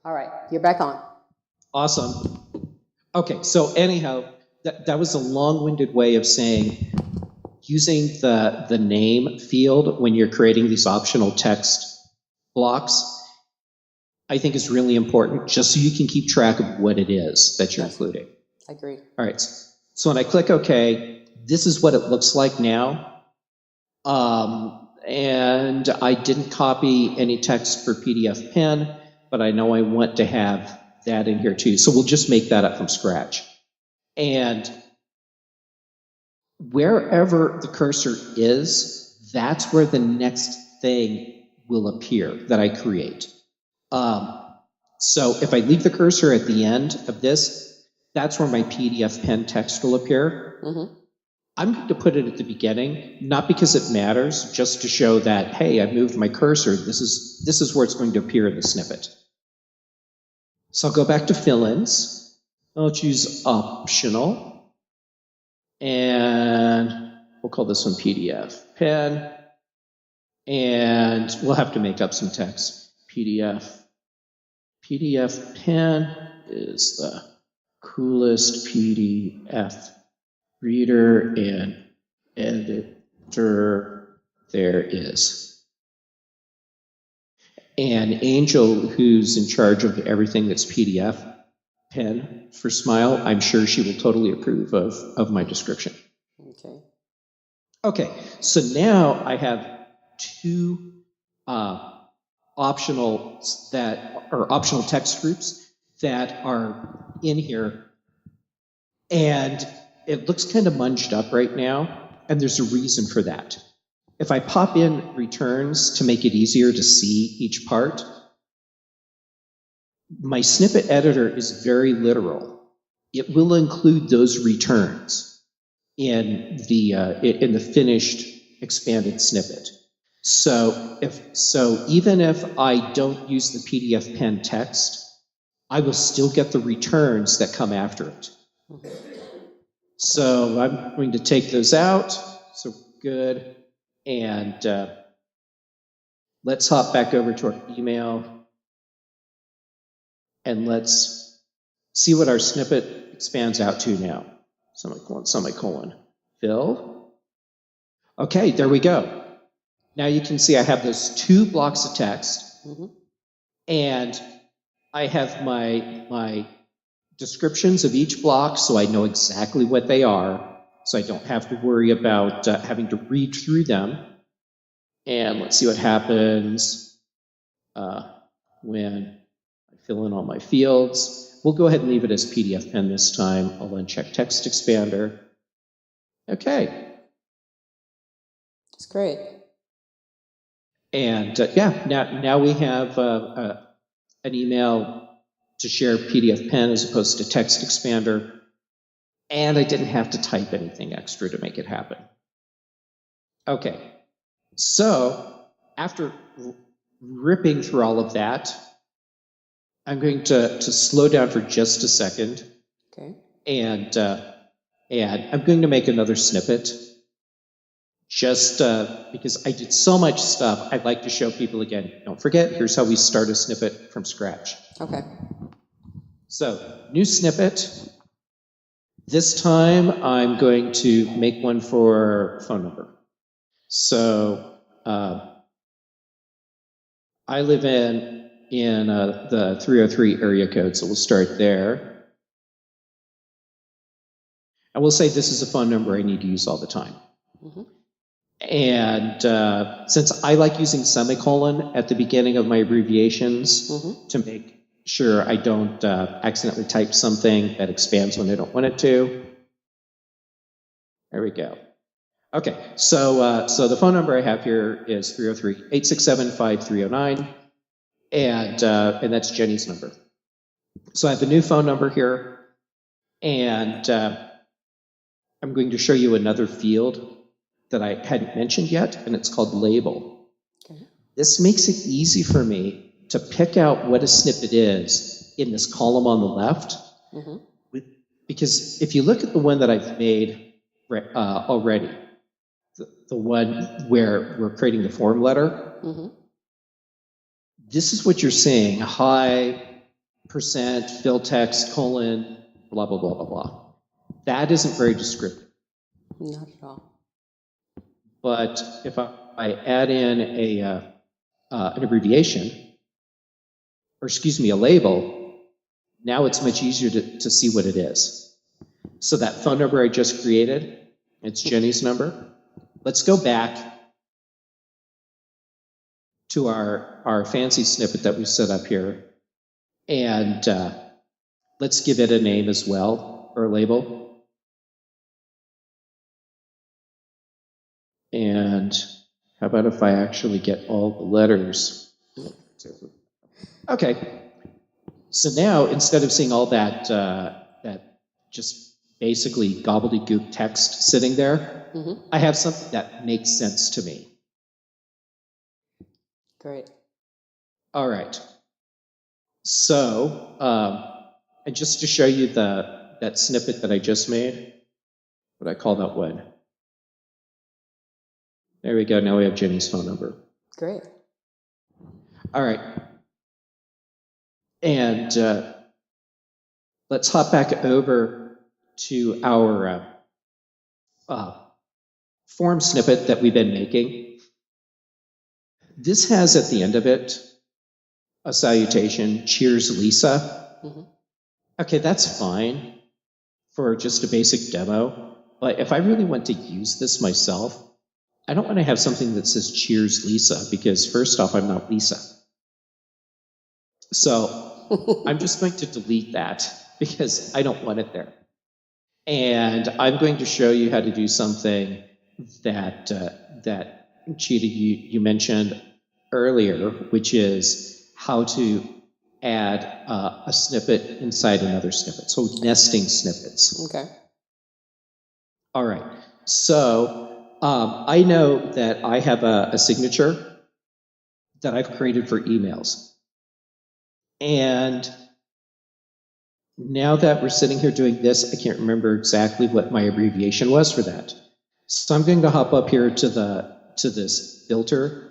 All right, you're back on. Awesome. Okay, so anyhow, that was a long-winded way of saying using the name field when you're creating these optional text blocks, I think is really important, just so you can keep track of what it is that you're including. I agree. All right, so when I click OK, this is what it looks like now. And I didn't copy any text for PDF Pen, but I know I want to have that in here too. So we'll just make that up from scratch. And wherever the cursor is, that's where the next thing will appear that I create. So if I leave the cursor at the end of this, that's where my PDF Pen text will appear. Mm-hmm. I'm going to put it at the beginning, not because it matters, just to show that, hey, I moved my cursor. This is where it's going to appear in the snippet. So I'll go back to fill-ins. I'll choose optional. And we'll call this one PDF Pen. And we'll have to make up some text. PDF Pen is the coolest PDF reader and editor there is. And Angel, who's in charge of everything that's PDF Pen for Smile, I'm sure she will totally approve of my description. Okay, so now I have two optional text groups that are in here, and it looks kind of munged up right now, and there's a reason for that. If I pop in returns to make it easier to see each part, my snippet editor is very literal. It will include those returns in the finished expanded snippet. So even if I don't use the PDF Pen text, I will still get the returns that come after it. So I'm going to take those out. So good. And let's hop back over to our email. And let's see what our snippet expands out to now. Semicolon, fill. Okay, there we go. Now you can see I have those two blocks of text. Mm-hmm. And I have my descriptions of each block, so I know exactly what they are, so I don't have to worry about having to read through them. And let's see what happens when I fill in all my fields. We'll go ahead and leave it as PDF Pen this time. I'll uncheck TextExpander. Okay. That's great. And now we have an email to share PDF Pen as opposed to TextExpander, and I didn't have to type anything extra to make it happen. Okay, so after ripping through all of that, I'm going to slow down for just a second. Okay. And I'm going to make another snippet, just because I did so much stuff. I'd like to show people again. Don't forget, here's how we start a snippet from scratch. Okay. So, new snippet. This time I'm going to make one for phone number. So I live in the 303 area code, so we'll start there. And we'll say this is a phone number I need to use all the time. Mm-hmm. And since I like using semicolon at the beginning of my abbreviations mm-hmm. to make sure I don't accidentally type something that expands when I don't want it to. There we go. Okay, so the phone number I have here is 303-867-5309, and that's Jenny's number. So I have a new phone number here, and I'm going to show you another field that I hadn't mentioned yet, and it's called label. Okay. This makes it easy for me to pick out what a snippet is in this column on the left. Mm-hmm. Because if you look at the one that I've made already, the one where we're creating the form letter, mm-hmm. this is what you're seeing. Hi, percent, fill text, colon, blah, blah, blah, blah, blah. That isn't very descriptive. Not at all. But if I add in an abbreviation, or excuse me, a label, now it's much easier to see what it is. So that phone number I just created, it's Jenny's number. Let's go back to our fancy snippet that we set up here, and let's give it a name as well, or a label. And how about if I actually get all the letters? Okay. So now, instead of seeing all that that just basically gobbledygook text sitting there, I have something that makes sense to me. Great. All right. So, and just to show you that snippet that I just made, what I call that one. There we go. Now we have Jenny's phone number. Great. All right. And let's hop back over to our form snippet that we've been making. This has at the end of it a salutation, cheers, Lisa. Okay, that's fine for just a basic demo. But if I really want to use this myself, I don't want to have something that says cheers, Lisa, because first off, I'm not Lisa. So I'm just going to delete that because I don't want it there. And I'm going to show you how to do something that Cheetah, you mentioned earlier, which is how to add a snippet inside another snippet. So nesting snippets. Okay. All right. So I know that I have a signature that I've created for emails. And now that we're sitting here doing this, I can't remember exactly what my abbreviation was for that. So I'm going to hop up here to this filter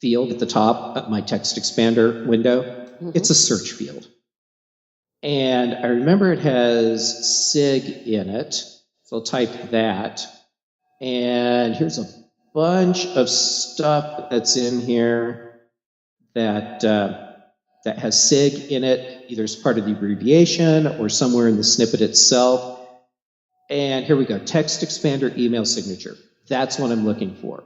field at the top of my TextExpander window. It's a search field. And I remember it has SIG in it. So I'll type that. And here's a bunch of stuff that's in here that has SIG in it, either as part of the abbreviation or somewhere in the snippet itself. And here we go, TextExpander email signature. That's what I'm looking for.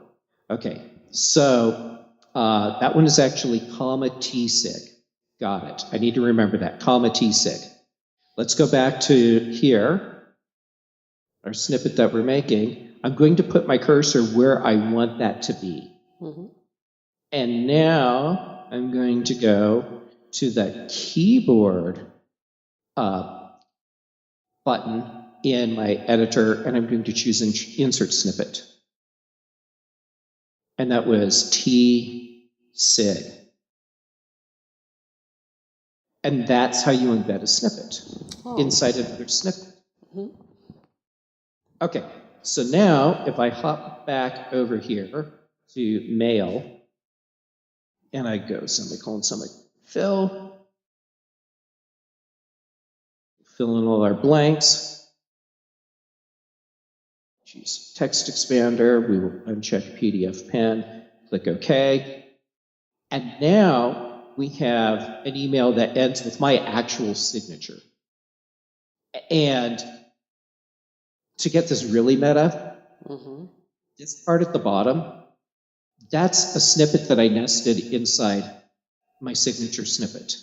Okay, so that one is actually comma tsig. Got it. I need to remember that, comma tsig. Let's go back to here, our snippet that we're making. I'm going to put my cursor where I want that to be. And now I'm going to go to the keyboard button in my editor, and I'm going to choose insert snippet. And that was tsig. And that's how you embed a snippet inside another snippet. Okay, so now if I hop back over here to mail, and I go semicolon, fill in all our blanks. Choose TextExpander. We will uncheck PDF pen, click OK. And now we have an email that ends with my actual signature. And to get this really meta, this part at the bottom, that's a snippet that I nested inside my signature snippet.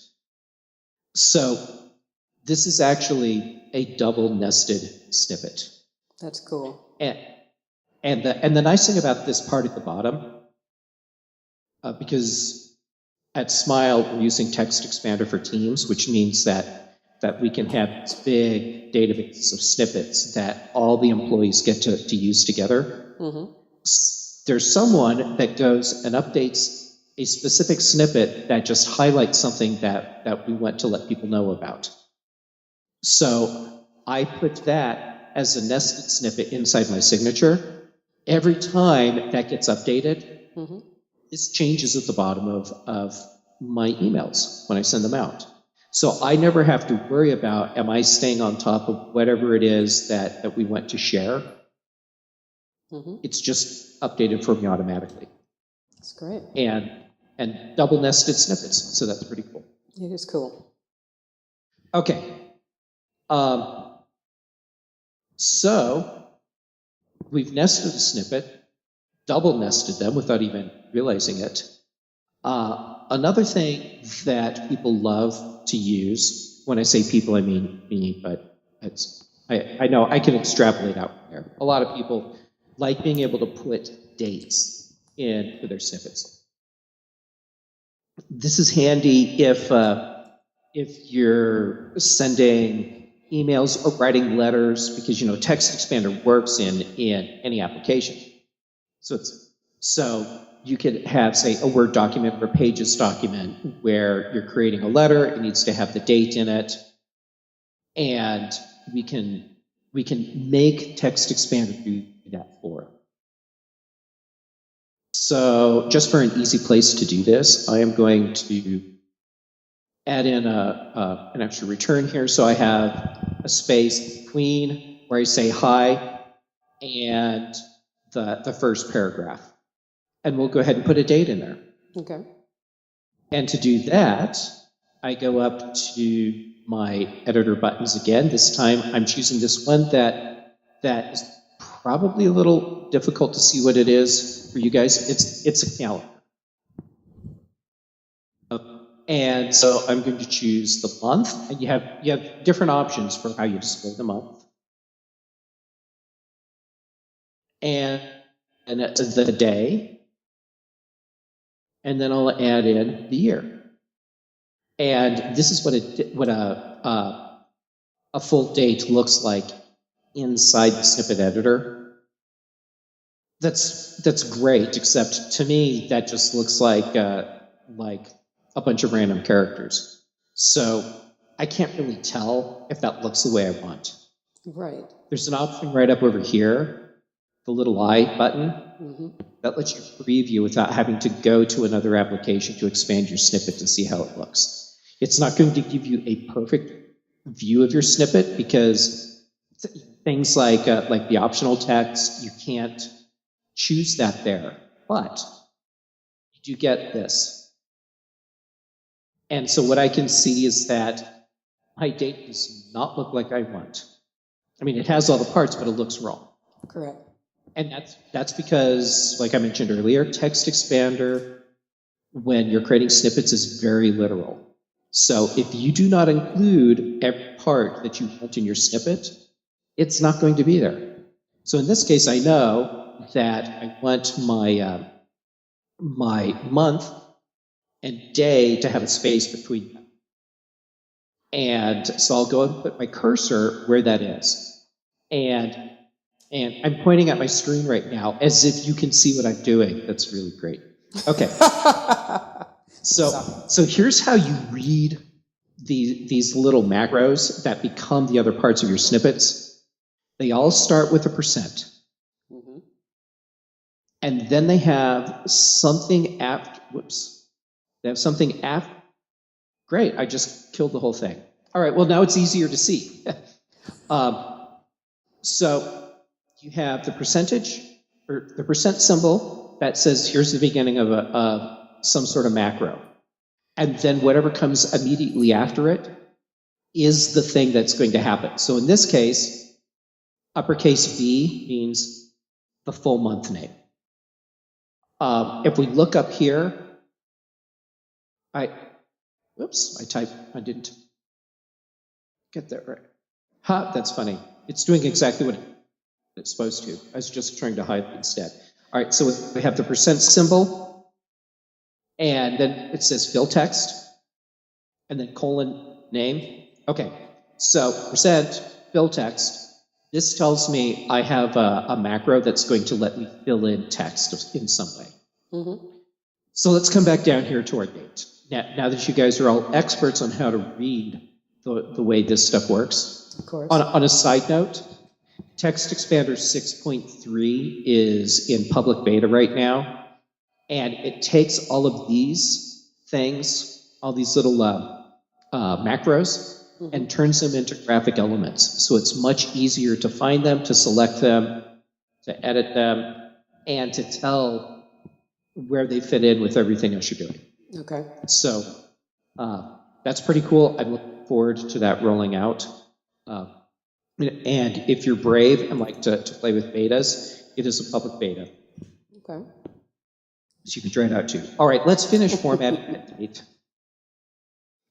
So this is actually a double nested snippet. That's cool. And the nice thing about this part at the bottom, because at Smile we're using TextExpander for Teams, which means that we can have this big database of snippets that all the employees get to use together. There's someone that goes and updates a specific snippet that just highlights something that we want to let people know about. So I put that as a nested snippet inside my signature. Every time that gets updated, this changes at the bottom of my emails when I send them out. So I never have to worry about, am I staying on top of whatever it is that we want to share? It's just updated for me automatically. That's great. And double nested snippets, so that's pretty cool. It is cool. Okay. So we've nested a snippet, double nested them without even realizing it. Another thing that people love to use, when I say people, I mean me, but I know I can extrapolate out from there. A lot of people like being able to put dates in for their snippets. This is handy if you're sending emails or writing letters, because TextExpander works in any application. So you could have, say, a Word document or a Pages document where you're creating a letter. It needs to have the date in it, and we can make TextExpander do that for it. So just for an easy place to do this, I am going to add in an extra return here. So I have a space between where I say hi and the first paragraph. And we'll go ahead and put a date in there. Okay. And to do that, I go up to my editor buttons again. This time I'm choosing this one that is probably a little difficult to see what it is for you guys. It's a calendar. And so I'm going to choose the month, and you have different options for how you display the month. And the day. And then I'll add in the year. And this is what a full date looks like inside the snippet editor. That's great, except to me that just looks like a bunch of random characters. So I can't really tell if that looks the way I want. Right. There's an option right up over here, the little I button, that lets you preview without having to go to another application to expand your snippet to see how it looks. It's not going to give you a perfect view of your snippet, because things like the optional text, you can't choose that there, but you do get this. And so what I can see is that my date does not look like I want. I mean, it has all the parts, but it looks wrong. Correct. And that's because, like I mentioned earlier, TextExpander, when you're creating snippets, is very literal. So if you do not include every part that you want in your snippet, it's not going to be there. So in this case, I know that I want my month and day to have a space between them. And so I'll go and put my cursor where that is. And I'm pointing at my screen right now as if you can see what I'm doing. That's really great. Okay. So here's how you read these little macros that become the other parts of your snippets. They all start with a %. And then they have something after, they have something after. Great, I just killed the whole thing. All right, well, now it's easier to see. So you have the percentage, or the % symbol that says here's the beginning of some sort of macro. And then whatever comes immediately after it is the thing that's going to happen. So in this case, uppercase B means the full month name. If we look up here, I didn't get that right. That's funny. It's doing exactly what it's supposed to. I was just trying to hide it instead. All right, so we have the % symbol, and then it says fill text, and then colon name. Okay, so % fill text. This tells me I have a macro that's going to let me fill in text in some way. So let's come back down here to our date. Now that you guys are all experts on how to read the way this stuff works, of course. On a side note, TextExpander 6.3 is in public beta right now, and it takes all of these things, all these little macros and turns them into graphic elements. So it's much easier to find them, to select them, to edit them, and to tell where they fit in with everything else you're doing. Okay. So that's pretty cool. I'm looking forward to that rolling out. And if you're brave and like to play with betas, it is a public beta. So Okay. you can try it out too. All right, let's finish formatting that date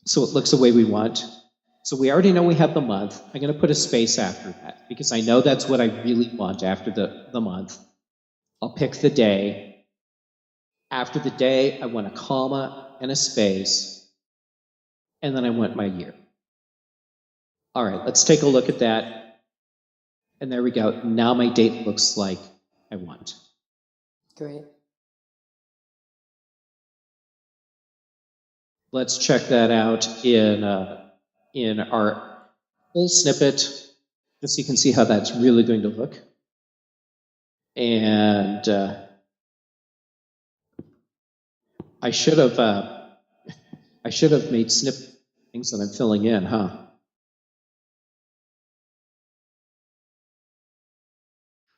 so it looks the way we want. So we already know we have the month. I'm going to put a space after that because I know that's what I really want after the month. I'll pick the day. After the day, I want a comma and a space. And then I want my year. All right, let's take a look at that. And there we go. Now my date looks like I want. Great. Let's check that out in our full snippet, just so you can see how that's really going to look. And I should have made snippet things that I'm filling in, huh?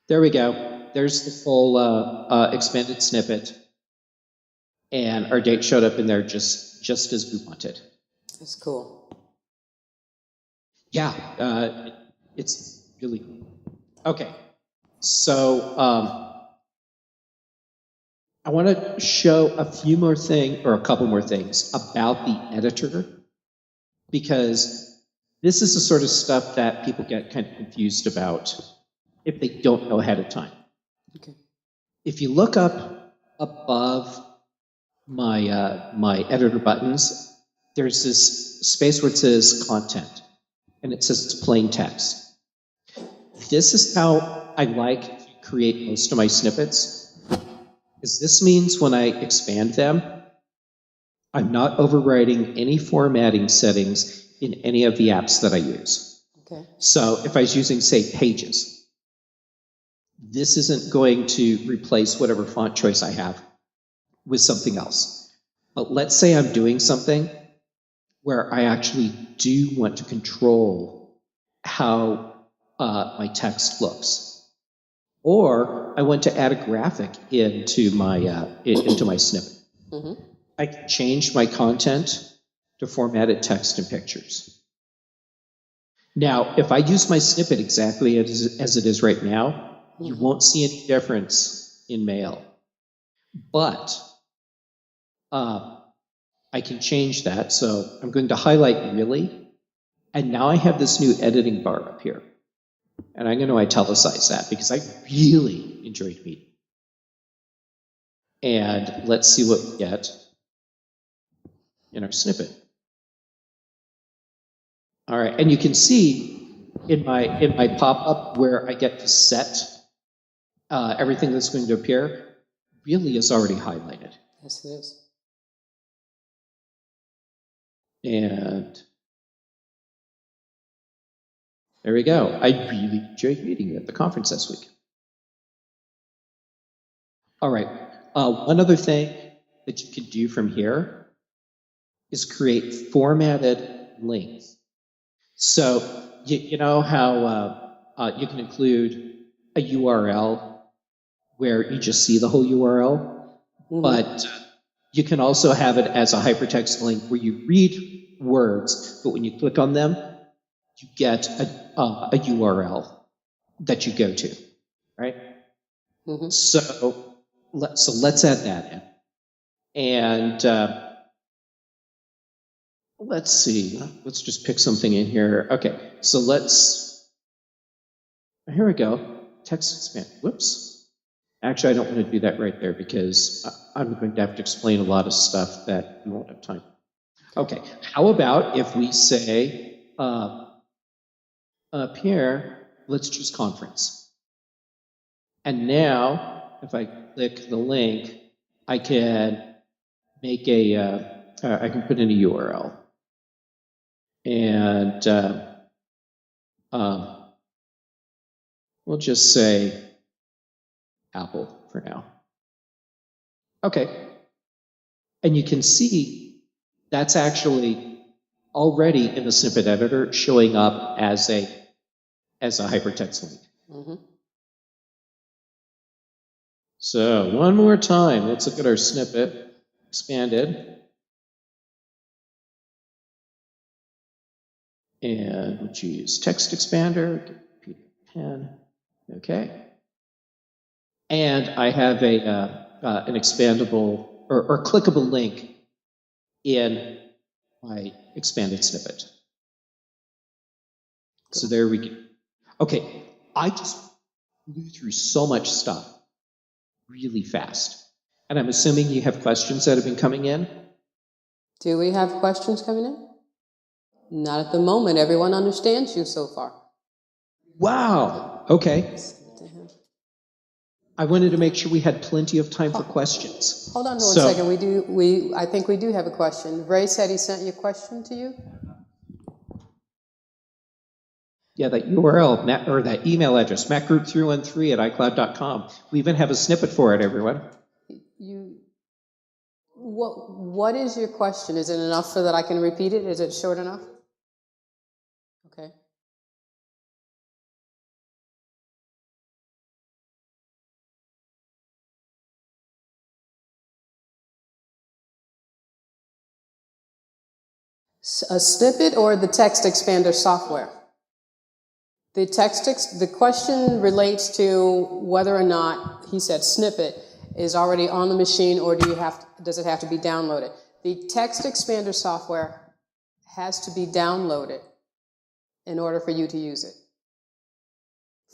There we go. There's the full expanded snippet. And our date showed up in there just as we wanted. That's cool. Yeah, it's really cool. Okay, so I want to show a few more things, or a couple more things about the editor, because this is the sort of stuff that people get kind of confused about if they don't know ahead of time. Okay. If you look up above my editor buttons, there's this space where it says content, and it says it's plain text. This is how I like to create most of my snippets, because this means when I expand them, I'm not overriding any formatting settings in any of the apps that I use. Okay. So if I was using, say, Pages, this isn't going to replace whatever font choice I have with something else. But let's say I'm doing something where I actually do want to control how my text looks, or I want to add a graphic into my snippet. Mm-hmm. I can change my content to formatted text and pictures. Now, if I use my snippet exactly as it is right now, you won't see any difference in Mail. But I can change that. So I'm going to highlight really, and now I have this new editing bar up here. And I'm going to italicize that because I really enjoyed meeting. And let's see what we get in our snippet. All right, and you can see in my pop-up where I get to set everything that's going to appear really is already highlighted. Yes, it is. And there we go. I really enjoyed meeting you at the conference this week. All right, one other thing that you can do from here is create formatted links. So you know how you can include a URL where you just see the whole URL, but you can also have it as a hypertext link where you read words, but when you click on them, you get a URL that you go to, right? So let's add that in. And let's see, let's just pick something in here. Okay, so here we go, TextExpander, whoops. Actually, I don't want to do that right there because I'm going to have to explain a lot of stuff that we won't have time. Okay, how about if we say up here, let's choose conference. And now, if I click the link, I can make I can put in a URL. And we'll just say Apple for now. Okay. And you can see that's actually already in the snippet editor showing up as a hypertext link. Mm-hmm. So one more time, let's look at our snippet expanded. And we'll choose TextExpander, get a pen, okay. And I have an expandable or clickable link in my expanded snippet. So there we go. Okay, I just blew through so much stuff really fast. And I'm assuming you have questions that have been coming in? Do we have questions coming in? Not at the moment. Everyone understands you so far. Wow. Okay. I wanted to make sure we had plenty of time for questions. Hold on one second. I think we do have a question. Ray said he sent you a question to you. Yeah, that URL, or that email address, macgroup313@icloud.com. We even have a snippet for it, everyone. What is your question? Is it enough so that I can repeat it? Is it short enough? Okay. A snippet or the TextExpander software? The question relates to whether or not, he said, snippet is already on the machine, or does it have to be downloaded? The TextExpander software has to be downloaded in order for you to use it.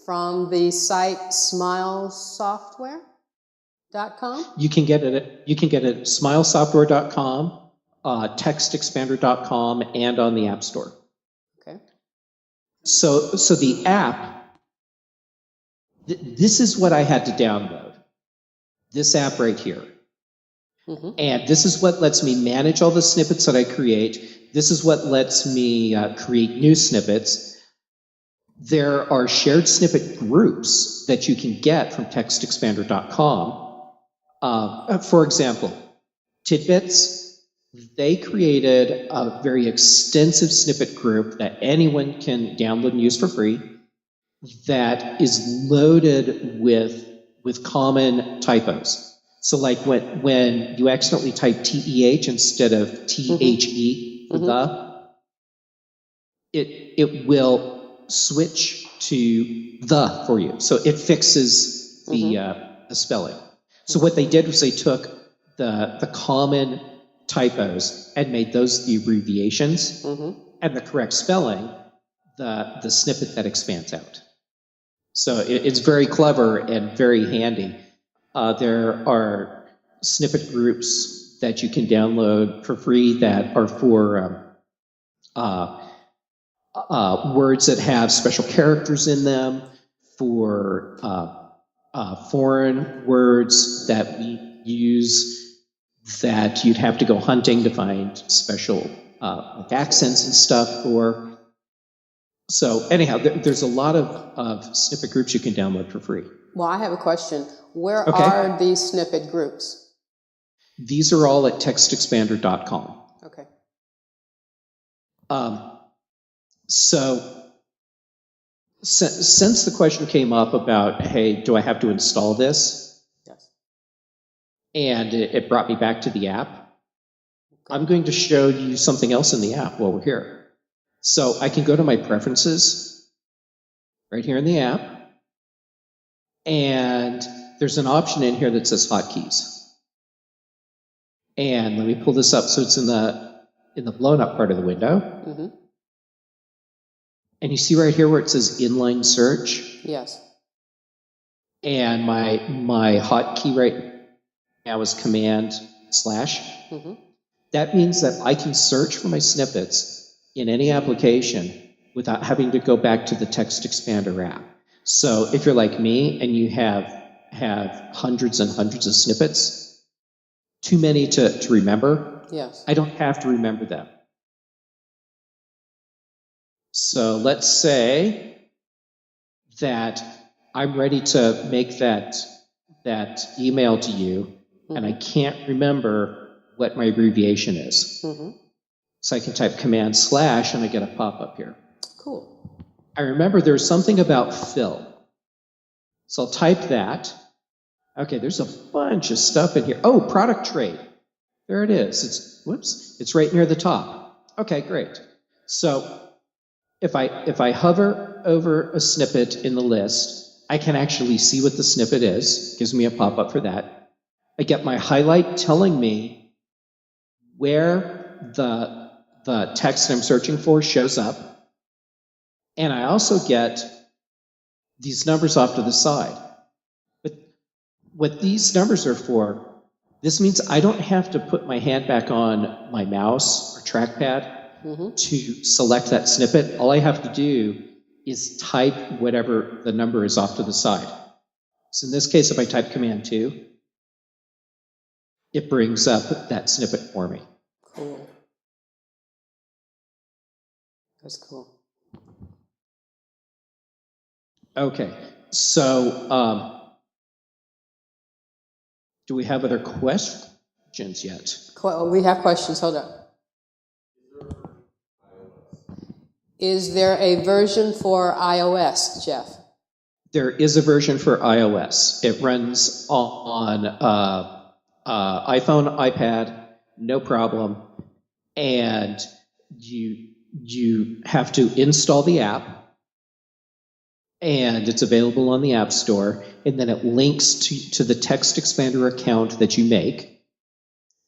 From the site smilesoftware.com? You can get it at smilesoftware.com, textexpander.com, and on the App Store. Okay. So the app, this is what I had to download. This app right here. Mm-hmm. And this is what lets me manage all the snippets that I create. This is what lets me create new snippets. There are shared snippet groups that you can get from textexpander.com. For example, Tidbits, they created a very extensive snippet group that anyone can download and use for free that is loaded with common typos. So like when you accidentally type TEH instead of THE, Mm-hmm. it will switch to the for you. So it fixes the spelling. So what they did was they took the common typos and made those the abbreviations, and the correct spelling, the snippet that expands out. So it's very clever and very handy. There are snippet groups that you can download for free that are for words that have special characters in them, for foreign words that we use that you'd have to go hunting to find special like accents and stuff for. So anyhow, there's a lot of snippet groups you can download for free. Well, I have a question. Where are these snippet groups? These are all at textexpander.com. Okay. So since the question came up about, hey, do I have to install this? Yes. And it brought me back to the app. Okay. I'm going to show you something else in the app while we're here. So I can go to my preferences right here in the app, and there's an option in here that says hotkeys. And let me pull this up so it's in the blown up part of the window. Mm-hmm. And you see right here where it says inline search? Yes. And my hotkey right now is Command/. Mm-hmm. That means that I can search for my snippets in any application without having to go back to the TextExpander app. So if you're like me and you have hundreds and hundreds of snippets, too many to remember, yes, I don't have to remember them. So let's say that I'm ready to make that email to you, and I can't remember what my abbreviation is. Mm-hmm. So I can type command / and I get a pop-up here. Cool. I remember there's something about fill. So I'll type that. Okay, there's a bunch of stuff in here. Oh, product trade. There it is. It's right near the top. Okay, great. So if I hover over a snippet in the list, I can actually see what the snippet is. Gives me a pop-up for that. I get my highlight telling me where the text I'm searching for shows up. And I also get these numbers off to the side. But what these numbers are for, this means I don't have to put my hand back on my mouse or trackpad to select that snippet. All I have to do is type whatever the number is off to the side. So in this case, if I type command 2, it brings up that snippet for me. Cool. That's cool. Okay, so do we have other questions yet? We have questions. Hold on. Is there a version for iOS, Jeff? There is a version for iOS. It runs on iPhone, iPad, no problem. And you have to install the app. And it's available on the App Store, and then it links to the TextExpander account that you make,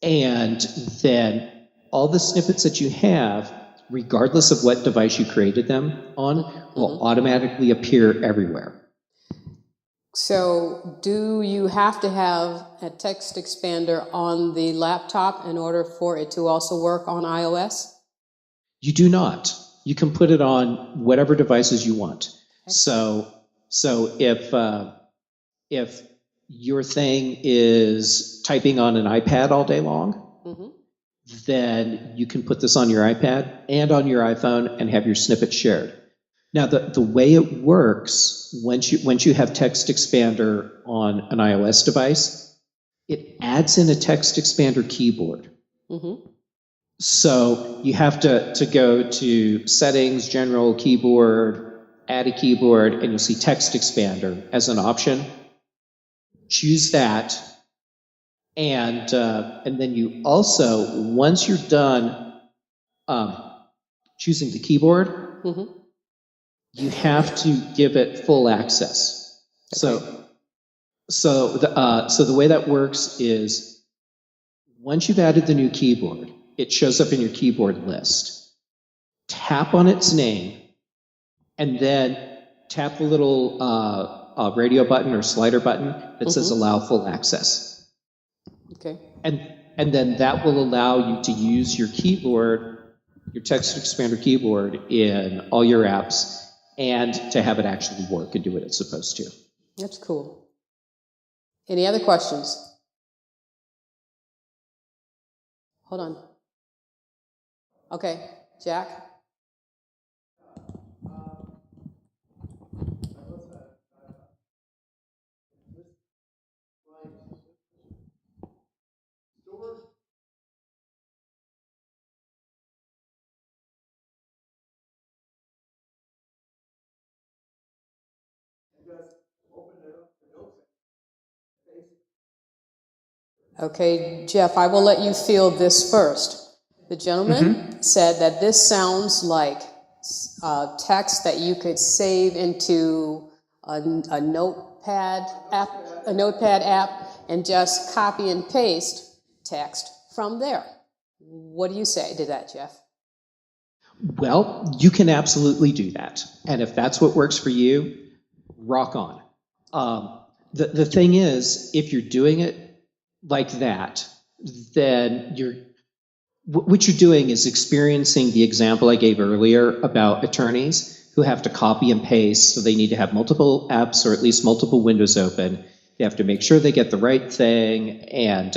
and then all the snippets that you have, regardless of what device you created them on, will automatically appear everywhere. So do you have to have a TextExpander on the laptop in order for it to also work on iOS? You do not. You can put it on whatever devices you want. So if your thing is typing on an iPad all day long, then you can put this on your iPad and on your iPhone and have your snippet shared. Now, the way it works, once you have TextExpander on an iOS device, it adds in a TextExpander keyboard. So you have to go to Settings, General, Keyboard, add a keyboard, and you'll see TextExpander as an option. Choose that, and then you also, once you're done choosing the keyboard, you have to give it full access. Okay. So the way that works is, once you've added the new keyboard, it shows up in your keyboard list. Tap on its name, and then tap the little radio button or slider button that says allow full access. Okay. And then that will allow you to use your keyboard, your TextExpander keyboard, in all your apps, and to have it actually work and do what it's supposed to. That's cool. Any other questions? Hold on. Okay, Jack? Okay, Jeff, I will let you field this first. The gentleman said that this sounds like text that you could save into a notepad app and just copy and paste text from there. What do you say to that, Jeff? Well, you can absolutely do that. And if that's what works for you, rock on. The thing is, if you're doing it like that, then what you're doing is experiencing the example I gave earlier about attorneys who have to copy and paste, so they need to have multiple apps or at least multiple windows open. They have to make sure they get the right thing and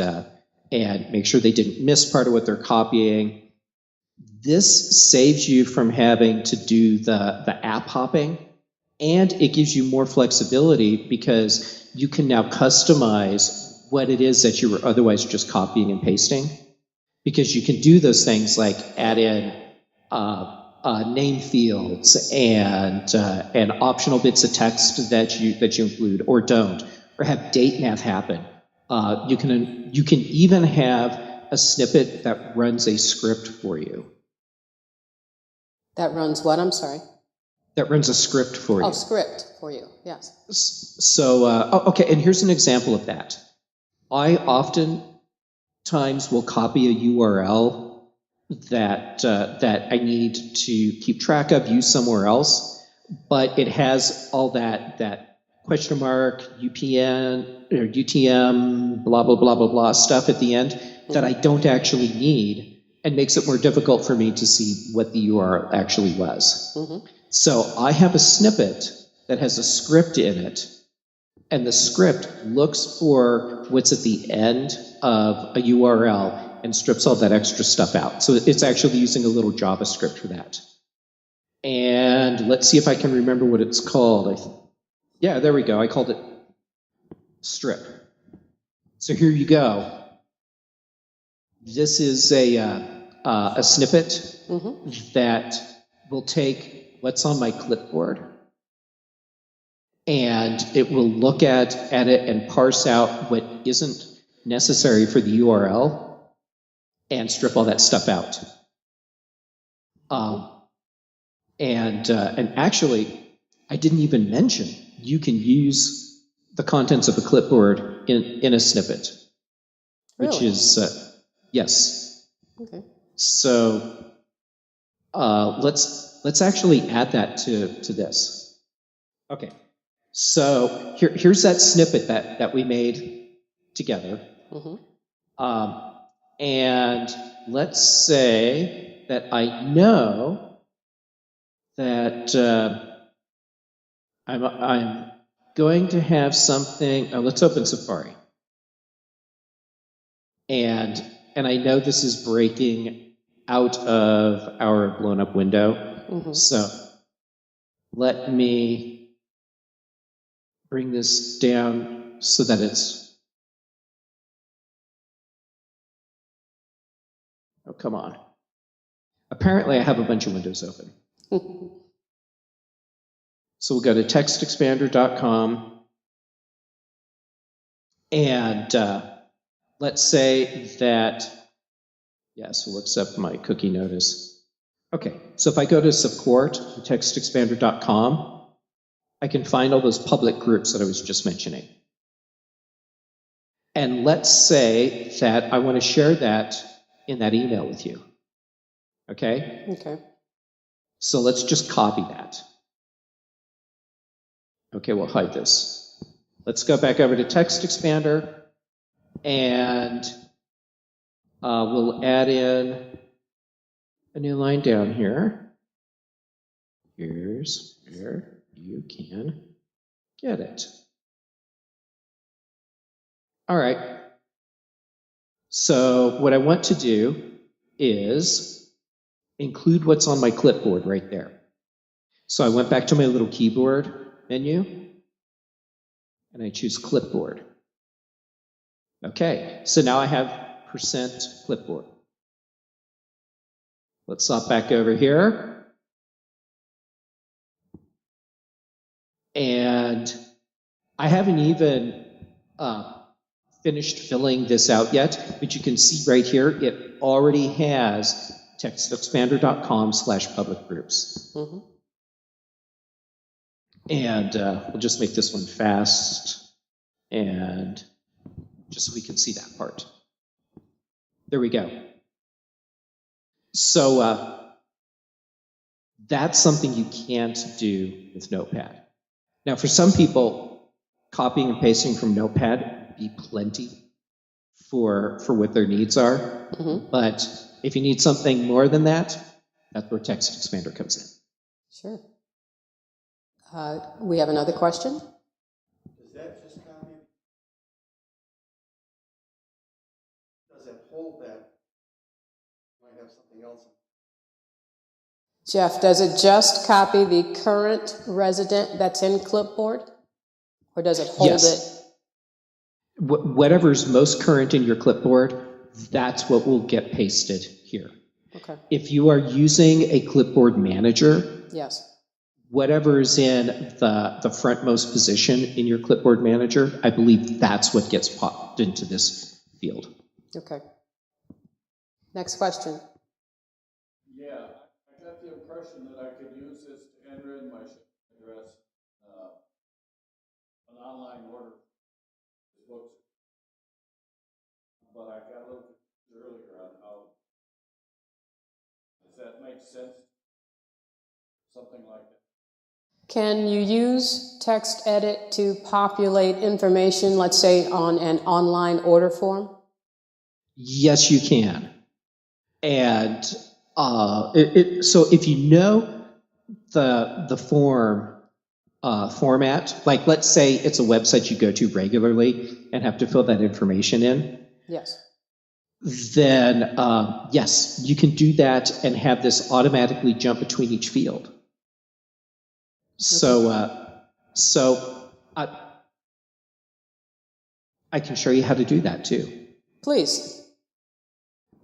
make sure they didn't miss part of what they're copying. This saves you from having to do the app hopping, and it gives you more flexibility because you can now customize what it is that you were otherwise just copying and pasting. because you can do those things like add in name fields and optional bits of text that you include or don't, or have date math happen. You can even have a snippet that runs a script for you. That runs what? I'm sorry. That runs a script for you. Oh, script for you. Yes. So okay, and here's an example of that. I oftentimes will copy a URL that I need to keep track of, use somewhere else, but it has all that question mark, UPN, or UTM, blah, blah, blah, blah, blah stuff at the end that I don't actually need, and makes it more difficult for me to see what the URL actually was. So I have a snippet that has a script in it, and the script looks for what's at the end of a URL and strips all that extra stuff out. So it's actually using a little JavaScript for that. And let's see if I can remember what it's called. Yeah, there we go. I called it strip. So here you go. This is a snippet that will take what's on my clipboard, and it will look at it and parse out what isn't necessary for the URL and strip all that stuff out. And actually, I didn't even mention you can use the contents of a clipboard in a snippet, which is yes. Okay. So let's actually add that to this. Okay. So here's that snippet that we made together. And let's say that I know that I'm going to have something. Let's open Safari. And I know this is breaking out of our blown up window. So let me bring this down so that it's. Oh, come on. Apparently, I have a bunch of windows open. So we'll go to TextExpander.com. And let's say that, so we'll accept my cookie notice. Okay, so if I go to support, TextExpander.com, I can find all those public groups that I was just mentioning. And let's say that I want to share that in that email with you. Okay? Okay. So let's just copy that. Okay, we'll hide this. Let's go back over to TextExpander, and we'll add in a new line down here. Here's where you can get it. All right. So what I want to do is include what's on my clipboard right there. So I went back to my little keyboard menu, and I choose Clipboard. Okay, so now I have %clipboard. Let's hop back over here. And I haven't even finished filling this out yet, but you can see right here, it already has TextExpander.com/public groups. And we'll just make this one fast, and just so we can see that part. There we go. So that's something you can't do with Notepad. Now, for some people, copying and pasting from Notepad would be plenty for what their needs are. But if you need something more than that, that's where TextExpander comes in. Sure. We have another question. Does that just copy? Does it hold that? Might have something else. Jeff, does it just copy the current resident that's in Clipboard? Or does it hold it? Whatever's most current in your clipboard, that's what will get pasted here. Okay. If you are using a clipboard manager, Yes. whatever is in the frontmost position in your clipboard manager, I believe that's what gets popped into this field. Okay. Next question. Yeah, I got the impression that I could use this to enter in my shipping address, an online order for books. But I got a little confused earlier on how, does that make sense? Something like that. Can you use TextEdit to populate information, let's say, on an online order form? Yes, you can. And so if you know the form format, like let's say it's a website you go to regularly and have to fill that information in, Yes. then yes, you can do that and have this automatically jump between each field. So I can show you how to do that too. Please.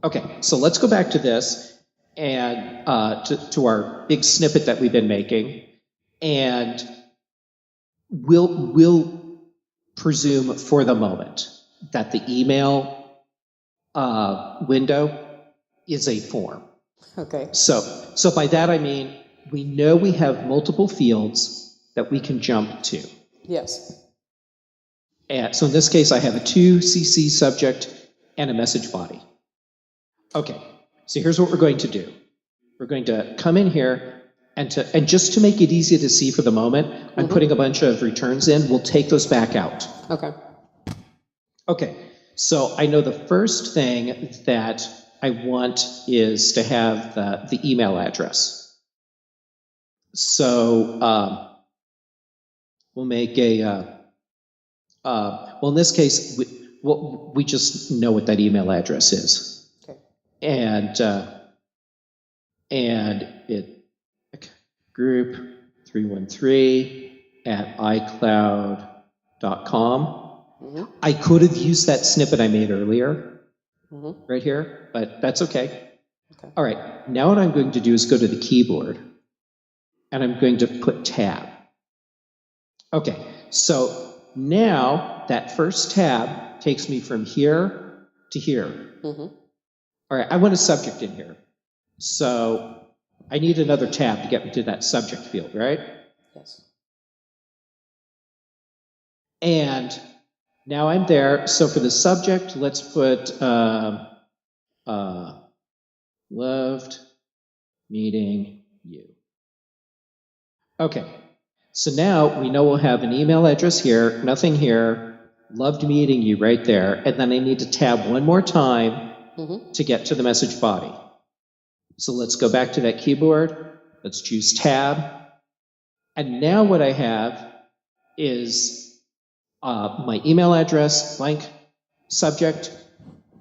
Okay, so let's go back to this and to our big snippet that we've been making, and we'll presume for the moment that the email window is a form. Okay. So by that I mean we know we have multiple fields that we can jump to. Yes. And so in this case, I have a 2cc subject and a message body. Okay, so here's what we're going to do. We're going to come in here, and just to make it easy to see for the moment, I'm putting a bunch of returns in. We'll take those back out. Okay. Okay, so I know the first thing that I want is to have the email address. So we'll make a, well, in this case, we just know what that email address is. Okay. And it group 313 at icloud.com. I could have used that snippet I made earlier right here, but that's okay. All right, now what I'm going to do is go to the keyboard, and I'm going to put tab. Okay, so now that first tab takes me from here to here. All right, I want a subject in here. So I need another tab to get me to that subject field, right? Yes. And now I'm there. So for the subject, let's put loved meeting you. Okay, so now we know we'll have an email address here, nothing here, loved meeting you right there, and then I need to tab one more time to get to the message body. So let's go back to that keyboard, let's choose tab, and now what I have is my email address, blank subject,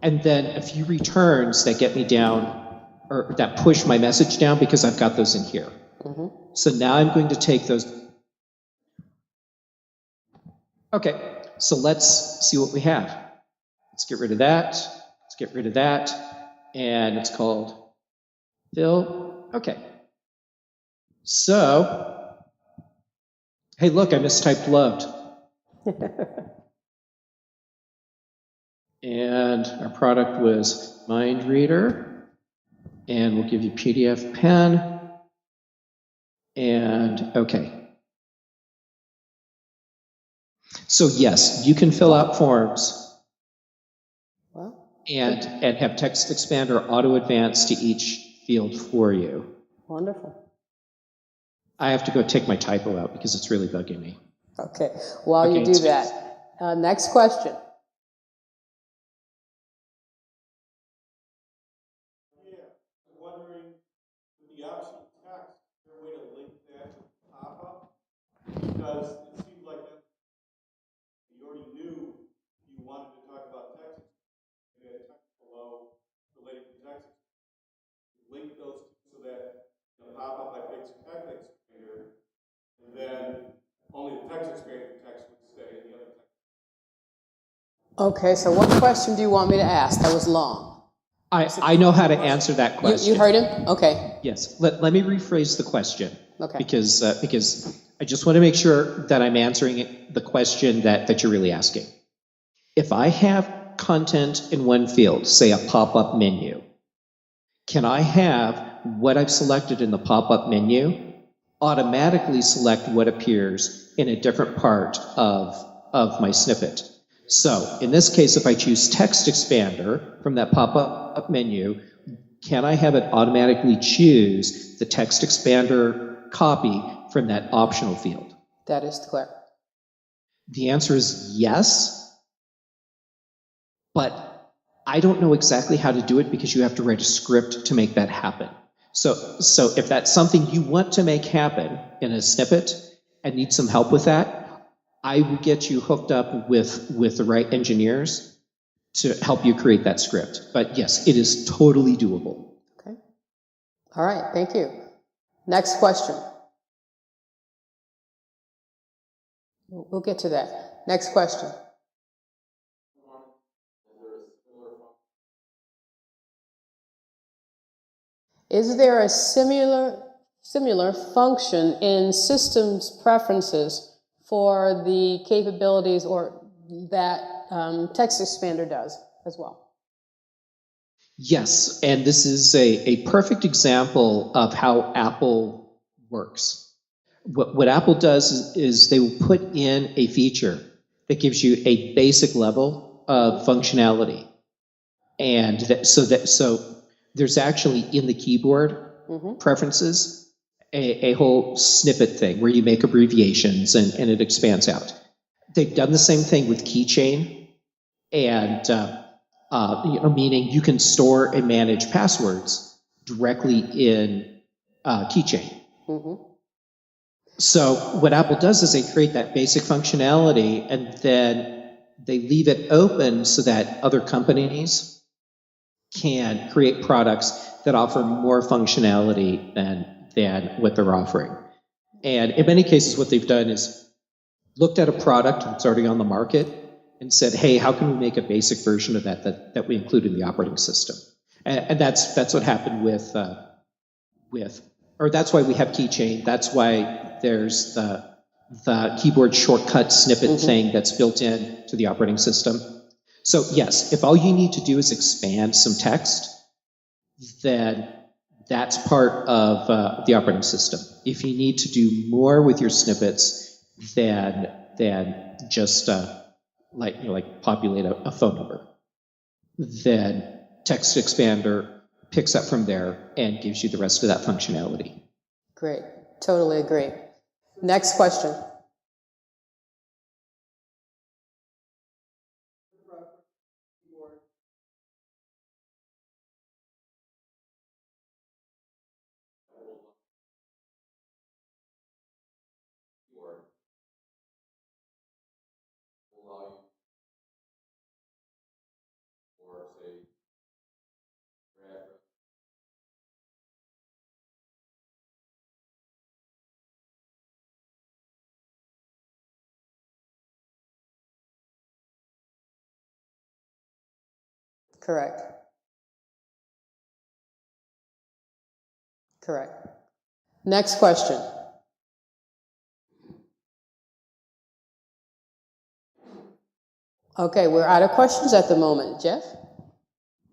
and then a few returns that get me down, or that push my message down because I've got those in here. So now I'm going to take those. Okay, so let's see what we have. Let's get rid of that. Let's get rid of that. And it's called fill. Okay. So, hey, look, I mistyped loved. And our product was MindReader. And we'll give you PDF pen. And okay. So yes, you can fill out forms and have TextExpander auto-advance to each field for you. Wonderful. I have to go take my typo out because it's really bugging me. Okay, while you do that, next question. Yeah, I'm wondering, with the option text, is there a way to link that to pop-up? Because it seemed like that you already knew you wanted to talk about text. You had text below related to text. Link those two so that in the pop-up I pick TextExpander, and then only the TextExpander text would stay, and the other text. Okay, so what question do you want me to ask? That was long. I know how to answer that question. You heard him? Okay. Yes. Let me rephrase the question. Okay. Because I just want to make sure that I'm answering the question that you're really asking. If I have content in one field, say a pop-up menu, can I have what I've selected in the pop-up menu automatically select what appears in a different part of my snippet? So in this case, if I choose TextExpander from that pop-up menu, can I have it automatically choose the TextExpander copy from that optional field? That is correct. The answer is yes, but I don't know exactly how to do it because you have to write a script to make that happen. So if that's something you want to make happen in a snippet and need some help with that, I will get you hooked up with the right engineers to help you create that script. But yes, it is totally doable. Okay. All right, thank you. Next question. We'll get to that. Next question. Is there a similar function in systems preferences for the capabilities or that TextExpander does as well? Yes, and this is a perfect example of how Apple works. What Apple does is they will put in a feature that gives you a basic level of functionality. And so there's actually in the keyboard preferences a whole snippet thing where you make abbreviations and it expands out. They've done the same thing with keychain, and meaning you can store and manage passwords directly in keychain. So what Apple does is they create that basic functionality and then they leave it open so that other companies can create products that offer more functionality than what they're offering. And in many cases, what they've done is looked at a product that's already on the market and said, hey, how can we make a basic version of that we include in the operating system? And that's what happened with or that's why we have keychain. That's why there's the keyboard shortcut snippet thing that's built in to the operating system. So yes, if all you need to do is expand some text, then that's part of the operating system. If you need to do more with your snippets than just like populate a phone number, then TextExpander picks up from there and gives you the rest of that functionality. Great, totally agree. Next question. Correct. Correct. Next question. Okay, we're out of questions at the moment. Jeff?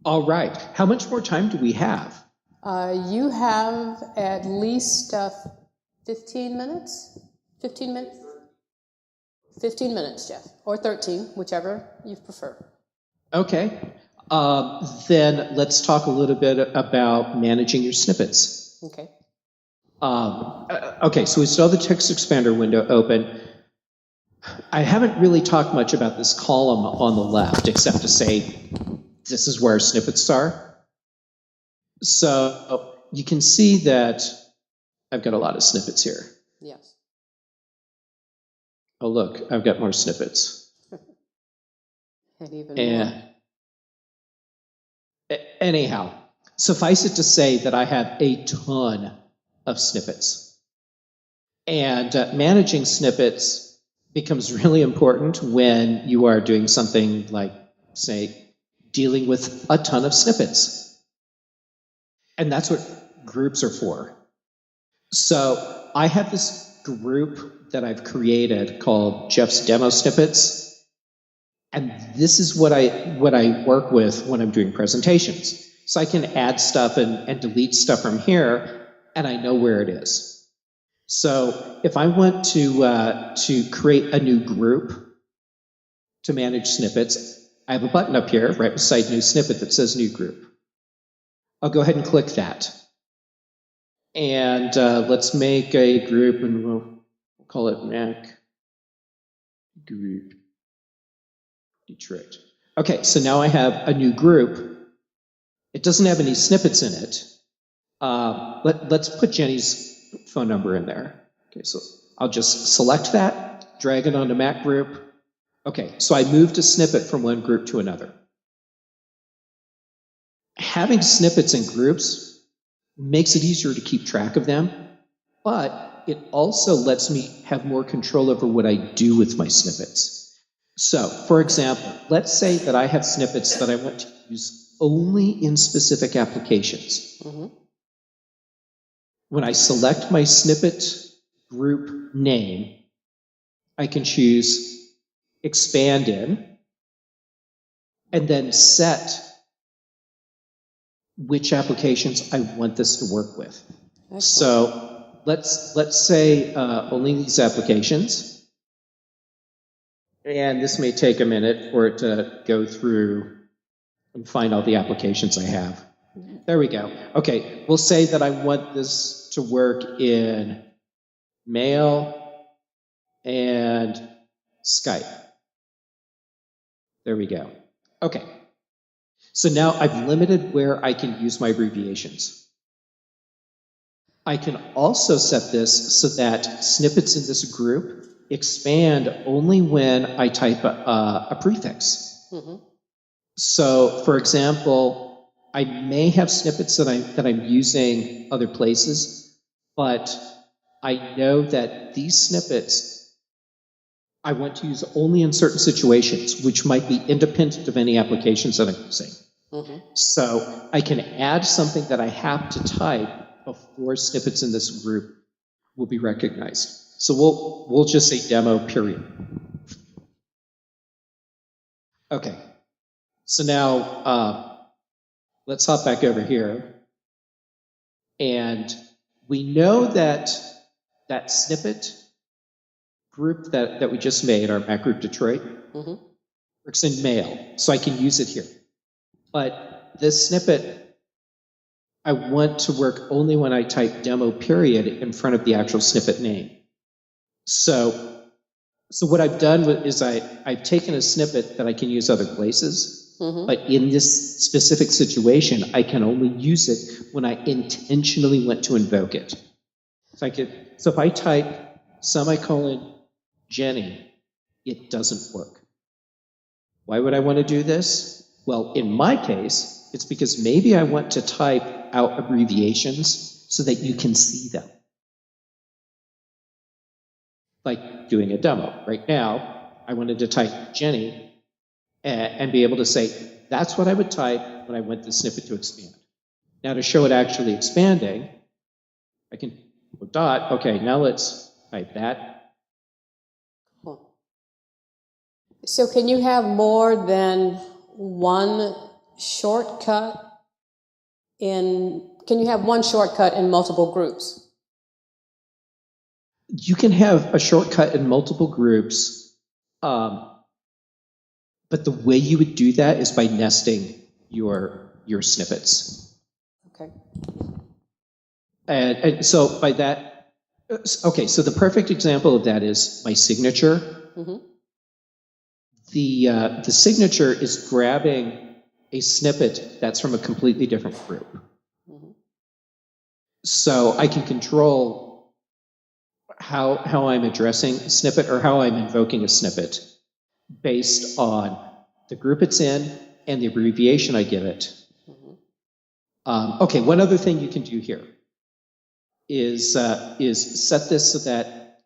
All right. How much more time do we have? You have at least 15 minutes? 15 minutes? 15 minutes, Jeff. Or 13, whichever you prefer. Okay. Then let's talk a little bit about managing your snippets. Okay. Okay, so we still have the TextExpander window open. I haven't really talked much about this column on the left, except to say this is where snippets are. So you can see that I've got a lot of snippets here. Yes. Oh, look, I've got more snippets. And even more. Anyhow, suffice it to say that I have a ton of snippets. And managing snippets becomes really important when you are doing something like, say, dealing with a ton of snippets. And that's what groups are for. So I have this group that I've created called Jeff's Demo Snippets. And this is what I work with when I'm doing presentations. So I can add stuff and delete stuff from here, and I know where it is. So if I want to create a new group to manage snippets, I have a button up here right beside New Snippet that says New Group. I'll go ahead and click that. And let's make a group, and we'll call it MacGroup-Detroit. Okay, so now I have a new group. It doesn't have any snippets in it. Let's put Jenny's phone number in there. Okay, so I'll just select that, drag it onto MacGroup. Okay, so I moved a snippet from one group to another. Having snippets in groups makes it easier to keep track of them, but it also lets me have more control over what I do with my snippets. So, for example, let's say that I have snippets that I want to use only in specific applications. Mm-hmm. When I select my snippet group name, I can choose expand in and then set which applications I want this to work with. Excellent. So let's say only these applications, and this may take a minute for it to go through and find all the applications I have. There we go. Okay, we'll say that I want this to work in Mail and Skype. There we go. Okay. So now I've limited where I can use my abbreviations. I can also set this so that snippets in this group expand only when I type a prefix. Mm-hmm. So, for example, I may have snippets that I'm using other places, but I know that these snippets I want to use only in certain situations, which might be independent of any applications that I'm using. Mm-hmm. So I can add something that I have to type before snippets in this group will be recognized. So we'll just say demo period. Okay. So now let's hop back over here. And we know that that snippet group that we just made, our MacGroup-Detroit, mm-hmm. works in Mail. So I can use it here. But this snippet, I want to work only when I type demo period in front of the actual snippet name. So what I've done is I've taken a snippet that I can use other places. Mm-hmm. But in this specific situation, I can only use it when I intentionally want to invoke it. So if I type semicolon Jenny, it doesn't work. Why would I want to do this? Well, in my case, it's because maybe I want to type out abbreviations so that you can see them. Like doing a demo. Right now, I wanted to type Jenny and be able to say, that's what I would type when I want the snippet to expand. Now to show it actually expanding, I can put dot. Okay, now let's type that. Cool. So can you have more than one shortcut can you have one shortcut in multiple groups? You can have a shortcut in multiple groups, but the way you would do that is by nesting your snippets. Okay. And so by that, okay, so the perfect example of that is my signature. Mm-hmm. The signature is grabbing a snippet that's from a completely different group. Mm-hmm. So I can control how I'm addressing a snippet or how I'm invoking a snippet based on the group it's in and the abbreviation I give it. Mm-hmm. Okay, one other thing you can do here is set this so that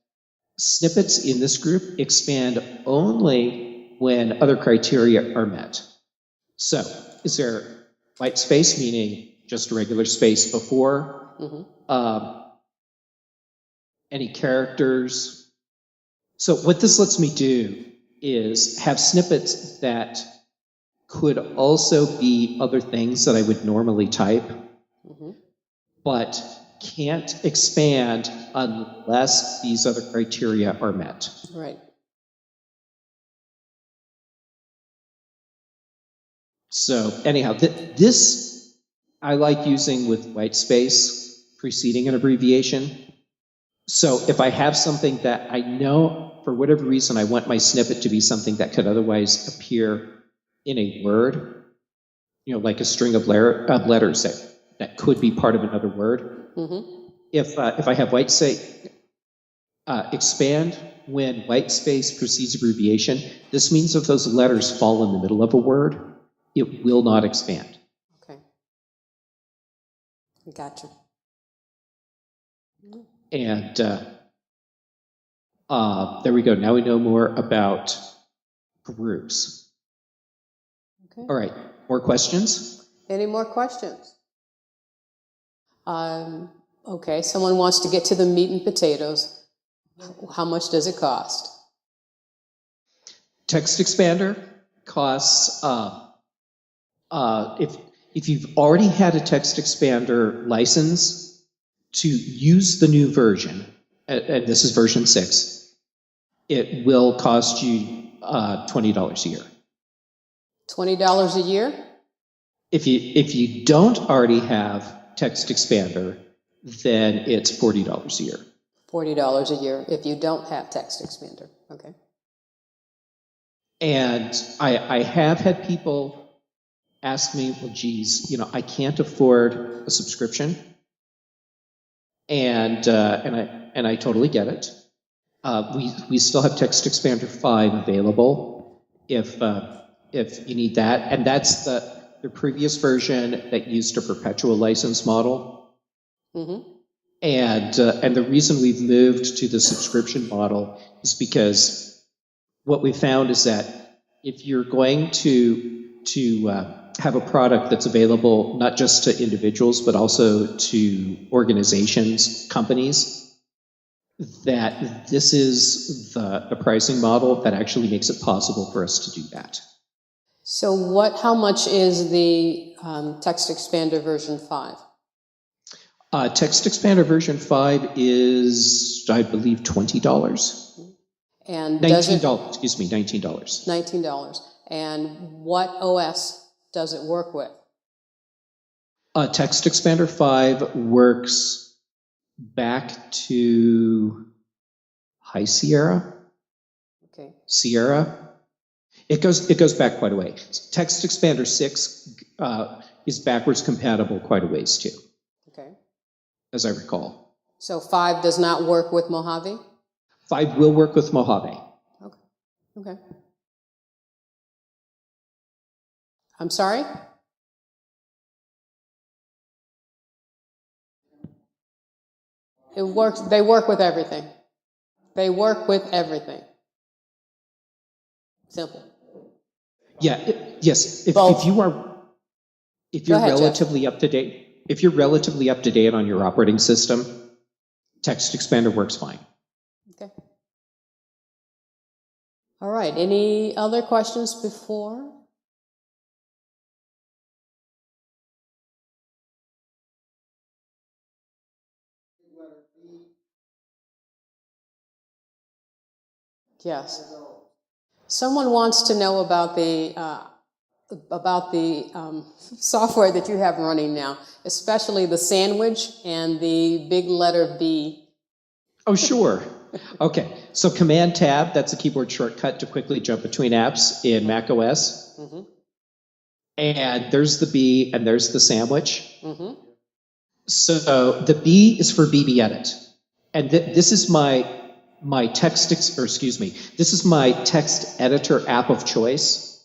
Snippets in this group expand only when other criteria are met. So, is there white space, meaning just a regular space before? Any characters? So what this lets me do is have snippets that could also be other things that I would normally type, but can't expand unless these other criteria are met. Right. So anyhow, this I like using with white space preceding an abbreviation. So if I have something that I know, for whatever reason, I want my snippet to be something that could otherwise appear in a word, like a string of letters that could be part of another word. If I have white space expand when white space precedes abbreviation, this means if those letters fall in the middle of a word, it will not expand. Okay. Gotcha. And there we go. Now we know more about groups. Okay. All right. More questions? Any more questions? Okay. Someone wants to get to the meat and potatoes. How much does it cost? TextExpander costs, if you've already had a TextExpander license, to use the new version, and this is version 6, it will cost you $20 a year. $20 a year? If you don't already have TextExpander, then it's $40 a year. $40 a year if you don't have TextExpander. Okay. And I have had people ask me, well, geez, I can't afford a subscription. And I totally get it. We still have TextExpander 5 available if you need that, and that's the previous version that used a perpetual license model. And the reason we've moved to the subscription model is because what we found is that if you're going to have a product that's available not just to individuals, but also to organizations, companies, that this is the pricing model that actually makes it possible for us to do that. So how much is the TextExpander version 5? TextExpander version 5 is, I believe, $20. And $19, excuse me, $19. $19. And what OS does it work with? TextExpander 5 works back to High Sierra. Okay. Sierra. It goes back quite a way. TextExpander 6 is backwards compatible quite a ways too. Okay. As I recall. So 5 does not work with Mojave? 5 will work with Mojave. Okay. Okay. I'm sorry? It works. They work with everything. They work with everything. Simple. Yeah. Yes. If you're ahead, relatively up to date, if you're relatively up to date on your operating system, TextExpander works fine. Okay. All right. Any other questions before? Yes. Someone wants to know about the software that you have running now, especially the sandwich and the big letter B. Oh, sure. Okay. So Command Tab, that's a keyboard shortcut to quickly jump between apps in macOS. And there's the B and there's the sandwich. So the B is for BB Edit. And this is my text editor app of choice,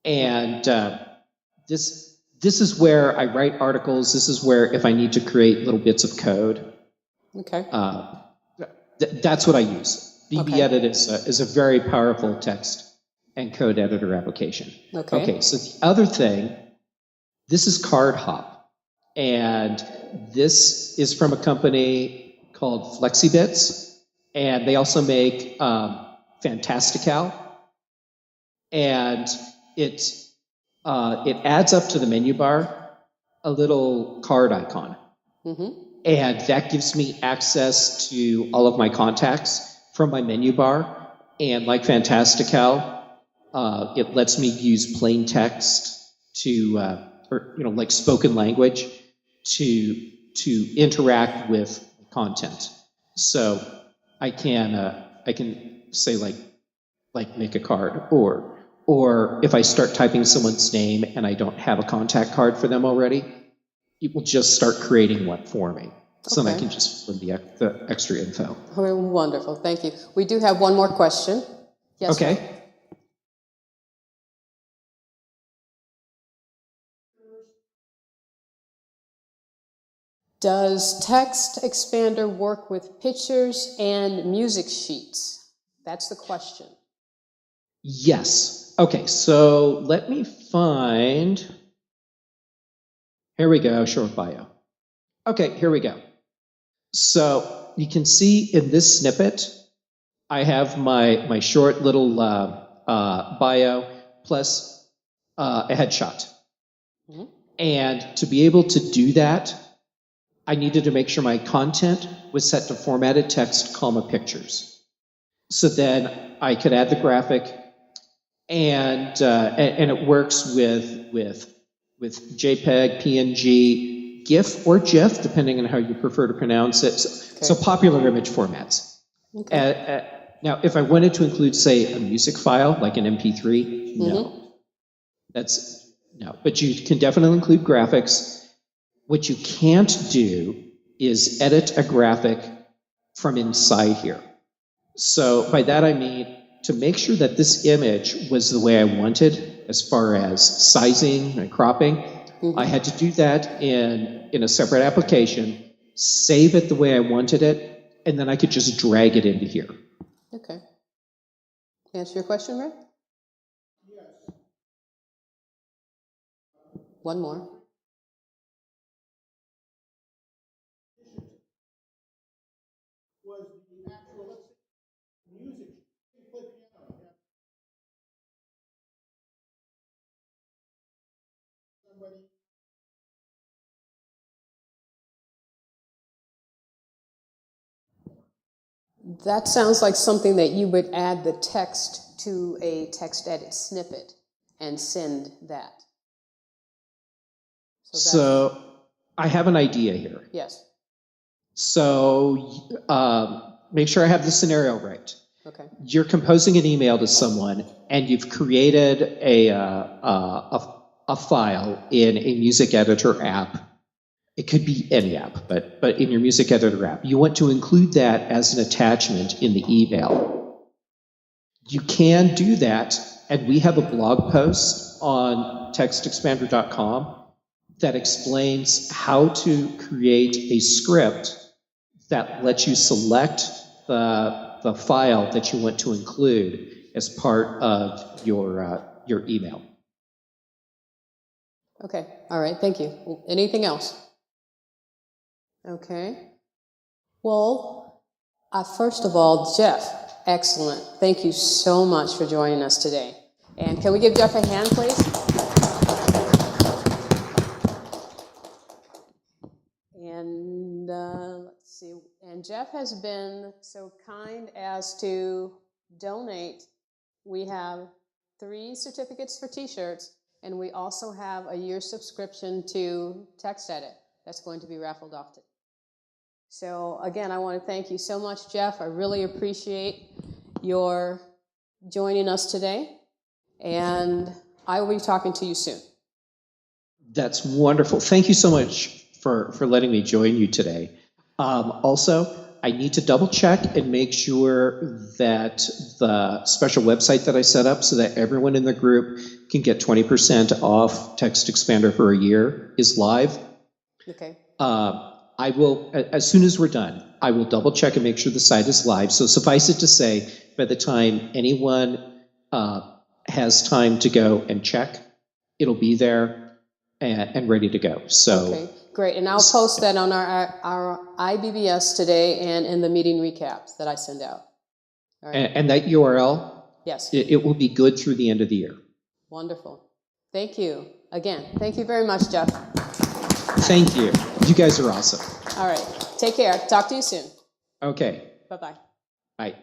and this is where I write articles. This is where if I need to create little bits of code. Okay. That's what I use. Okay. BBEdit is a very powerful text and code editor application. Okay. So the other thing, this is Card Hop, and this is from a company called FlexiBits, and they also make Fantastical, and it adds up to the menu bar a little card icon. Mm-hmm. And that gives me access to all of my contacts from my menu bar. And like Fantastical, it lets me use plain text to, or like spoken language to interact with content. So I can say like make a card, or if I start typing someone's name and I don't have a contact card for them already, it will just start creating one for me. So then I can just fill in the extra info. Oh, wonderful. Thank you. We do have one more question. Yes. Okay. Ma'am. Does TextExpander work with pictures and music sheets? That's the question. Yes. Okay, so let me find. Here we go, short bio. Okay, here we go. So you can see in this snippet, I have my short little bio plus a headshot. Mm-hmm. And to be able to do that, I needed to make sure my content was set to formatted text, comma, pictures. So then I could add the graphic, and it works with JPEG, PNG, GIF, or GIF, depending on how you prefer to pronounce it. So popular image formats. Okay. Now, if I wanted to include, say, a music file, like an MP3, no. No. But you can definitely include graphics. What you can't do is edit a graphic from inside here. So by that I mean, to make sure that this image was the way I wanted, as far as sizing and cropping, I had to do that in a separate application, save it the way I wanted it, and then I could just drag it into here. Okay. Answer your question, Rick? Yes. One more. Was the actual, let's say, music, you play piano, yeah. Somebody. That sounds like something that you would add the text to a text edit snippet and send that. So I have an idea here. Yes. So make sure I have the scenario right. Okay. You're composing an email to someone, and you've created a file in a music editor app. It could be any app, but in your music editor app, you want to include that as an attachment in the email. You can do that, and we have a blog post on TextExpander.com that explains how to create a script that lets you select the file that you want to include as part of your email. Okay. All right. Thank you. Anything else? Okay. Well, first of all, Jeff, excellent. Thank you so much for joining us today. And can we give Jeff a hand, please? And let's see. And Jeff has been so kind as to donate. We have 3 certificates for T-shirts, and we also have a year subscription to TextEdit that's going to be raffled off today. So again, I want to thank you so much, Jeff. I really appreciate your joining us today, and I will be talking to you soon. That's wonderful. Thank you so much for letting me join you today. Also, I need to double check and make sure that the special website that I set up so that everyone in the group can get 20% off TextExpander for a year is live. Okay. I will, as soon as we're done, I will double check and make sure the site is live. So suffice it to say, by the time anyone has time to go and check, it'll be there and ready to go. So Okay, great. And I'll post that on our IBBS today and in the meeting recaps that I send out. All right. and that URL, Yes. it will be good through the end of the year. Wonderful. Thank you. Again, thank you very much, Jeff. Thank you. You guys are awesome. All right. Take care. Talk to you soon. Okay. Bye-bye. Bye.